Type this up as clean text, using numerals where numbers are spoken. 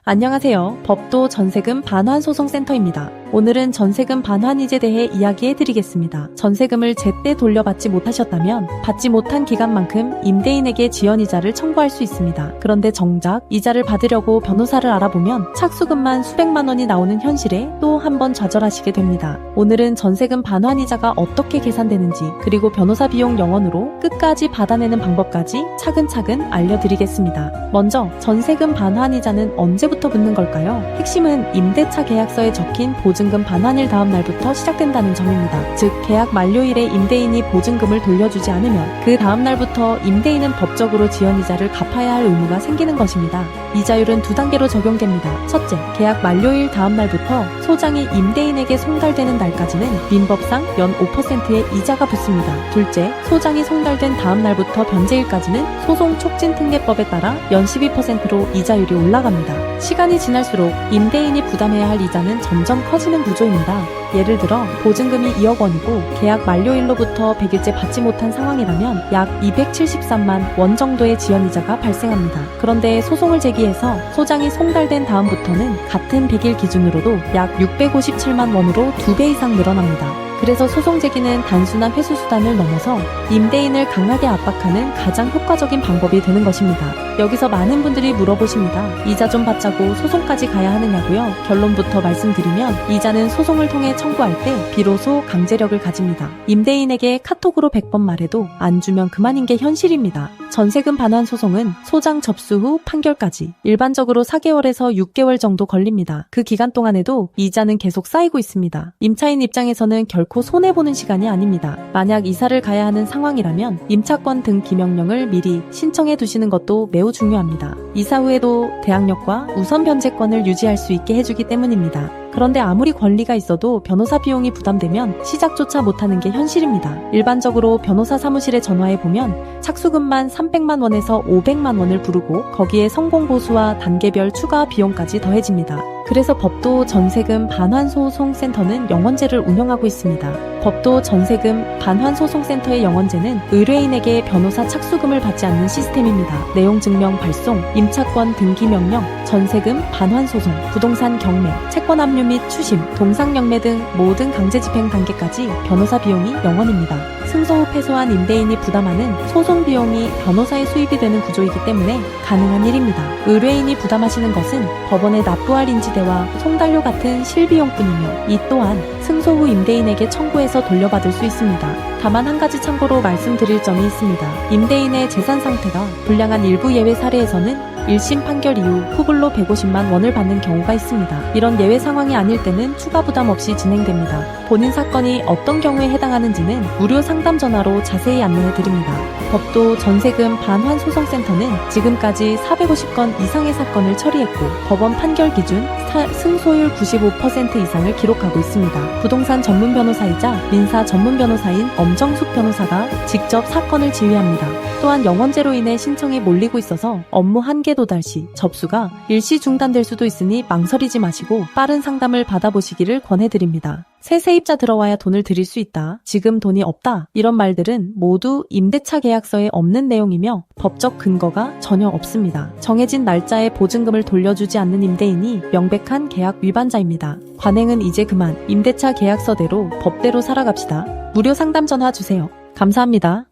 안녕하세요. 법도 전세금 반환 소송센터입니다. 오늘은 전세금 반환이자에 대해 이야기해드리겠습니다. 전세금을 제때 돌려받지 못하셨다면 받지 못한 기간만큼 임대인에게 지연이자를 청구할 수 있습니다. 그런데 정작 이자를 받으려고 변호사를 알아보면 착수금만 수백만 원이 나오는 현실에 또 한 번 좌절하시게 됩니다. 오늘은 전세금 반환이자가 어떻게 계산되는지 그리고 변호사 비용 0원으로 끝까지 받아내는 방법까지 차근차근 알려드리겠습니다. 먼저 전세금 반환이자는 언제부터 붙는 걸까요? 핵심은 임대차 계약서에 적힌 보증금 반환일 다음 날부터 시작된다는 점입니다. 즉 계약 만료일에 임대인이 보증금을 돌려주지 않으면 그 다음 날부터 임대인은 법적으로 지연이자를 갚아야 할 의무가 생기는 것입니다. 이자율은 두 단계로 적용됩니다. 첫째, 계약 만료일 다음 날부터 소장이 임대인에게 송달되는 날까지는 민법상 연 5%의 이자가 붙습니다. 둘째, 소장이 송달된 다음 날부터 변제일까지는 소송촉진특례법에 따라 연 12%로 이자율이 올라갑니다. 시간이 지날수록 임대인이 부담해야 할 이자는 점점 커지는 구조입니다. 예를 들어 보증금이 2억 원이고 계약 만료일로부터 100일째 받지 못한 상황이라면 약 273만 원 정도의 지연이자가 발생합니다. 그런데 소송을 제기해서 소장이 송달된 다음부터는 같은 100일 기준으로도 약 657만 원으로 2배 이상 늘어납니다. 그래서 소송 제기는 단순한 회수 수단을 넘어서 임대인을 강하게 압박하는 가장 효과적인 방법이 되는 것입니다. 여기서 많은 분들이 물어보십니다. 이자 좀 받자고 소송까지 가야 하느냐고요? 결론부터 말씀드리면 이자는 소송을 통해 청구할 때 비로소 강제력을 가집니다. 임대인에게 카톡으로 100번 말해도 안 주면 그만인 게 현실입니다. 전세금 반환 소송은 소장 접수 후 판결까지 일반적으로 4개월에서 6개월 정도 걸립니다. 그 기간 동안에도 이자는 계속 쌓이고 있습니다. 임차인 입장에서는 결코 손해보는 시간이 아닙니다. 만약 이사를 가야 하는 상황이라면 임차권 등기 명령을 미리 신청해 두시는 것도 매우 중요합니다. 이사 후에도 대항력과 우선 변제권을 유지할 수 있게 해주기 때문입니다. 그런데 아무리 권리가 있어도 변호사 비용이 부담되면 시작조차 못하는 게 현실입니다. 일반적으로 변호사 사무실에 전화해보면 착수금만 300만 원에서 500만 원을 부르고 거기에 성공보수와 단계별 추가 비용까지 더해집니다. 그래서 법도 전세금 반환소송센터는 영원제를 운영하고 있습니다. 법도 전세금 반환소송센터의 영원제는 의뢰인에게 변호사 착수금을 받지 않는 시스템입니다. 내용 증명 발송, 임차권 등기 명령, 전세금 반환소송, 부동산 경매, 채권 압류 및 추심, 동상영매 등 모든 강제집행 단계까지 변호사 비용이 0원입니다. 승소 후 패소한 임대인이 부담하는 소송 비용이 변호사의 수입이 되는 구조이기 때문에 가능한 일입니다. 의뢰인이 부담하시는 것은 법원에 납부할 인지대와 송달료 같은 실비용뿐이며 이 또한 승소 후 임대인에게 청구해서 돌려받을 수 있습니다. 다만 한 가지 참고로 말씀드릴 점이 있습니다. 임대인의 재산 상태가 불량한 일부 예외 사례에서는 1심 판결 이후 후불로 150만 원을 받는 경우가 있습니다. 이런 예외 상황이 아닐 때는 추가 부담 없이 진행됩니다. 본인 사건이 어떤 경우에 해당하는지는 무료 상담 전화로 자세히 안내해 드립니다. 법도 전세금 반환소송센터는 지금까지 450건 이상의 사건을 처리했고 법원 판결 기준 승소율 95% 이상을 기록하고 있습니다. 부동산 전문 변호사이자 민사 전문 변호사인 엄정숙 변호사가 직접 사건을 지휘합니다. 또한 영원제로 인해 신청이 몰리고 있어서 업무 한계 도달 시 접수가 일시 중단될 수도 있으니 망설이지 마시고 빠른 상담을 받아보시기를 권해드립니다. 새 세입자 들어와야 돈을 드릴 수 있다. 지금 돈이 없다. 이런 말들은 모두 임대차 계약서에 없는 내용이며 법적 근거가 전혀 없습니다. 정해진 날짜에 보증금을 돌려주지 않는 임대인이 명백한 계약 위반자입니다. 관행은 이제 그만 임대차 계약서대로 법대로 살아갑시다. 무료 상담 전화 주세요. 감사합니다.